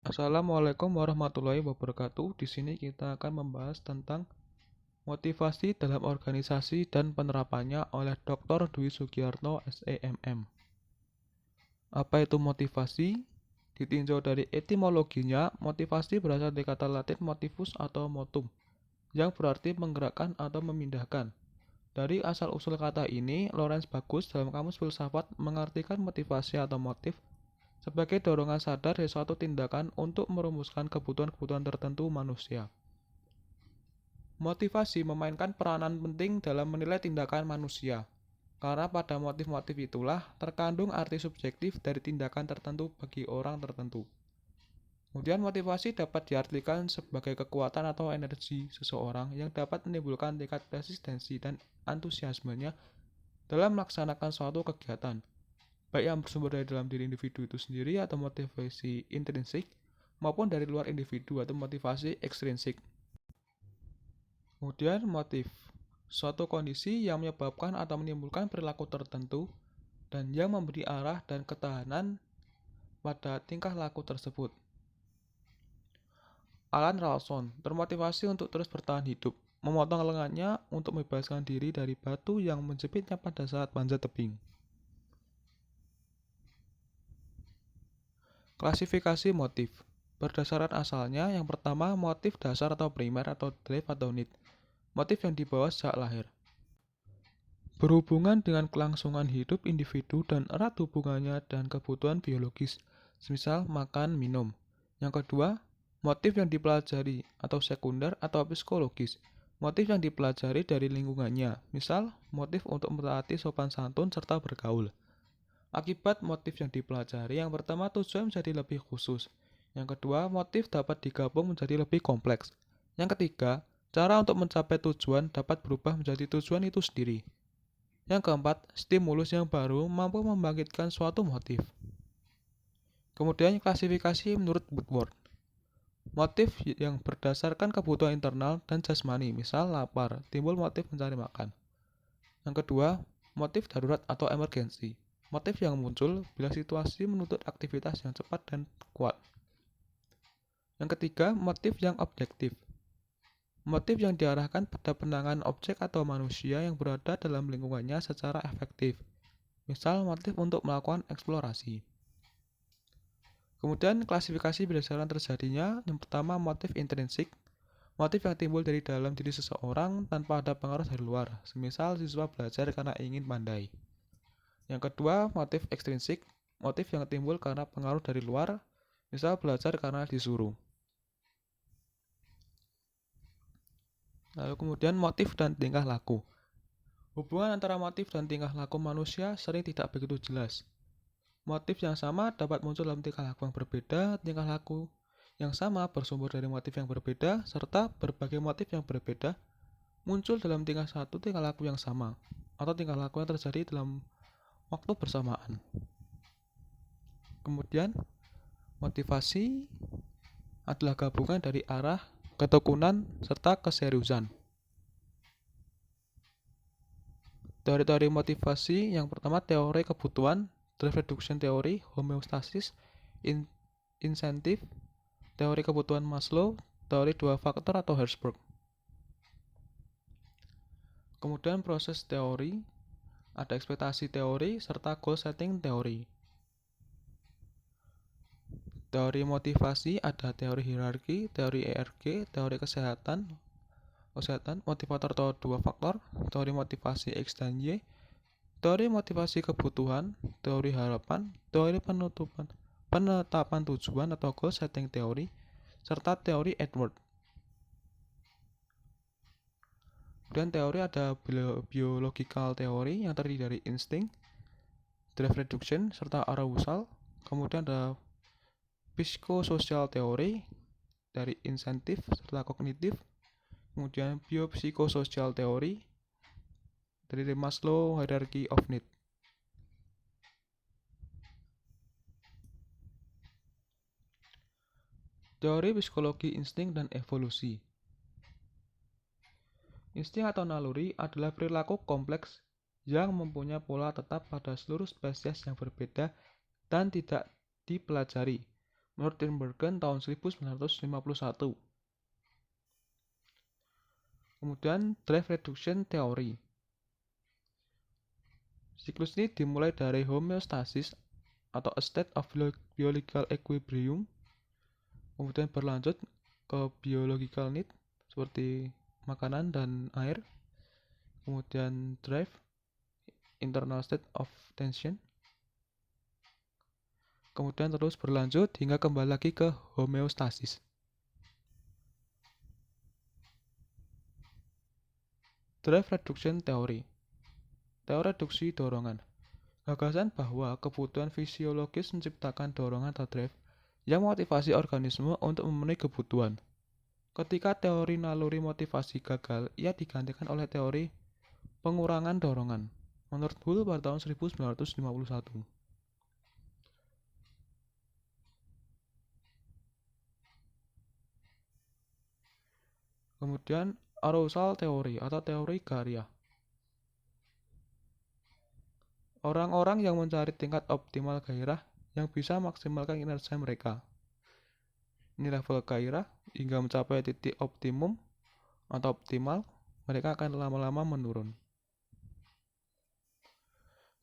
Assalamualaikum warahmatullahi wabarakatuh. Di sini kita akan membahas tentang motivasi dalam organisasi dan penerapannya oleh Dr. Dwi Sugiyarto, SEMM. Apa itu motivasi? Ditinjau dari etimologinya, motivasi berasal dari kata Latin motivus atau motum, yang berarti menggerakkan atau memindahkan. Dari asal-usul kata ini, Lawrence Bagus dalam Kamus Filsafat mengartikan motivasi atau motif sebagai dorongan sadar dari suatu tindakan untuk merumuskan kebutuhan-kebutuhan tertentu manusia. Motivasi memainkan peranan penting dalam menilai tindakan manusia, karena pada motif-motif itulah terkandung arti subjektif dari tindakan tertentu bagi orang tertentu. Kemudian motivasi dapat diartikan sebagai kekuatan atau energi seseorang yang dapat menimbulkan tingkat resistensi dan antusiasmenya dalam melaksanakan suatu kegiatan, baik yang bersumber dari dalam diri individu itu sendiri atau motivasi intrinsik, maupun dari luar individu atau motivasi ekstrinsik. Kemudian motif, suatu kondisi yang menyebabkan atau menimbulkan perilaku tertentu dan yang memberi arah dan ketahanan pada tingkah laku tersebut. Alan Ralston termotivasi untuk terus bertahan hidup, memotong lengannya untuk membebaskan diri dari batu yang menjepitnya pada saat panjat tebing. Klasifikasi motif berdasarkan asalnya. Yang pertama, motif dasar atau primer atau drive atau need, motif yang dibawa sejak lahir, berhubungan dengan kelangsungan hidup individu dan erat hubungannya dan kebutuhan biologis, semisal makan, minum. Yang kedua, motif yang dipelajari atau sekunder atau psikologis, motif yang dipelajari dari lingkungannya, misal motif untuk mentaati sopan santun serta bergaul. Akibat motif yang dipelajari, yang pertama tujuan menjadi lebih khusus. Yang kedua, motif dapat digabung menjadi lebih kompleks. Yang ketiga, cara untuk mencapai tujuan dapat berubah menjadi tujuan itu sendiri. Yang keempat, stimulus yang baru mampu membangkitkan suatu motif. Kemudian klasifikasi menurut Woodward. Motif yang berdasarkan kebutuhan internal dan jasmani, misal lapar, timbul motif mencari makan. Yang kedua, motif darurat atau emergensi. Motif yang muncul bila situasi menuntut aktivitas yang cepat dan kuat. Yang ketiga, motif yang objektif. Motif yang diarahkan pada penanganan objek atau manusia yang berada dalam lingkungannya secara efektif. Misal motif untuk melakukan eksplorasi. Kemudian klasifikasi berdasarkan terjadinya. Yang pertama, motif intrinsik, motif yang timbul dari dalam diri seseorang tanpa ada pengaruh dari luar, semisal siswa belajar karena ingin pandai. Yang kedua, motif ekstrinsik, motif yang timbul karena pengaruh dari luar, misal belajar karena disuruh. Lalu kemudian motif dan tingkah laku. Hubungan antara motif dan tingkah laku manusia sering tidak begitu jelas. Motif yang sama dapat muncul dalam tingkah laku yang berbeda, tingkah laku yang sama bersumber dari motif yang berbeda, serta berbagai motif yang berbeda muncul dalam tingkah laku yang sama, atau tingkah laku yang terjadi dalam waktu bersamaan. Kemudian, motivasi adalah gabungan dari arah, ketekunan, serta keseriusan. Teori-teori motivasi yang pertama, teori kebutuhan, drive reduction theory, homeostasis, insentif, teori kebutuhan Maslow, teori dua faktor atau Herzberg. Kemudian proses teori, ada ekspektasi teori, serta goal setting teori. Teori motivasi ada teori hierarki, teori ERG, teori kesehatan, motivator atau dua faktor, teori motivasi X dan Y, teori motivasi kebutuhan, teori harapan, teori penetapan tujuan atau goal setting teori, serta teori Edward. Kemudian teori ada biological teori yang terdiri dari insting, drive reduction, serta arousal. Kemudian ada psikososial teori dari insentif serta kognitif. Kemudian biopsikososial teori dari Maslow hierarchy of need. Teori psikologi insting dan evolusi. Insting atau naluri adalah perilaku kompleks yang mempunyai pola tetap pada seluruh spesies yang berbeda dan tidak dipelajari. menurut Tinbergen tahun 1951. Kemudian drive reduction theory. Siklus ini dimulai dari homeostasis atau a state of biological equilibrium, kemudian berlanjut ke biological need seperti makanan dan air, kemudian drive internal state of tension, kemudian terus berlanjut hingga kembali lagi ke homeostasis. Drive reduction theory. Teori reduksi dorongan. Gagasan bahwa kebutuhan fisiologis menciptakan dorongan atau drive yang motivasi organisme untuk memenuhi kebutuhan. Ketika teori naluri motivasi gagal, ia digantikan oleh teori pengurangan dorongan menurut Hull pada tahun 1951. Kemudian arousal teori atau teori garia. Orang-orang yang mencari tingkat optimal gairah yang bisa maksimalkan kinerja mereka. Ini level gairah hingga mencapai titik optimum atau optimal, mereka akan lama-lama menurun.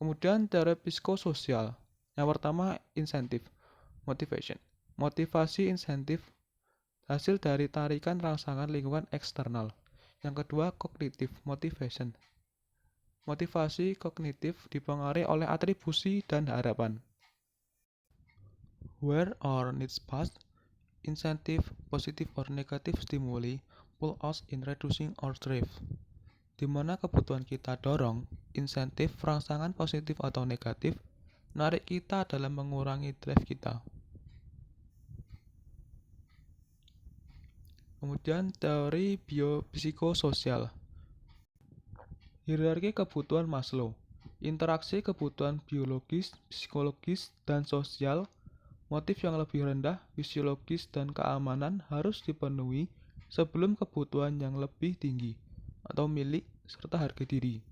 Kemudian teori psikososial. Yang pertama, insentif, motivation. Motivasi insentif hasil dari tarikan rangsangan lingkungan eksternal. Yang kedua, kognitif, motivation. Motivasi kognitif dipengaruhi oleh atribusi dan harapan. Where our needs pass, insentif, positive or negative stimuli pull us in reducing our drive. Di mana kebutuhan kita dorong, insentif, rangsangan positif atau negatif, menarik kita dalam mengurangi drive kita. Kemudian teori biopsikososial. Hierarki kebutuhan Maslow. Interaksi kebutuhan biologis, psikologis, dan sosial. Motif yang lebih rendah, fisiologis, dan keamanan harus dipenuhi sebelum kebutuhan yang lebih tinggi atau milik serta harga diri.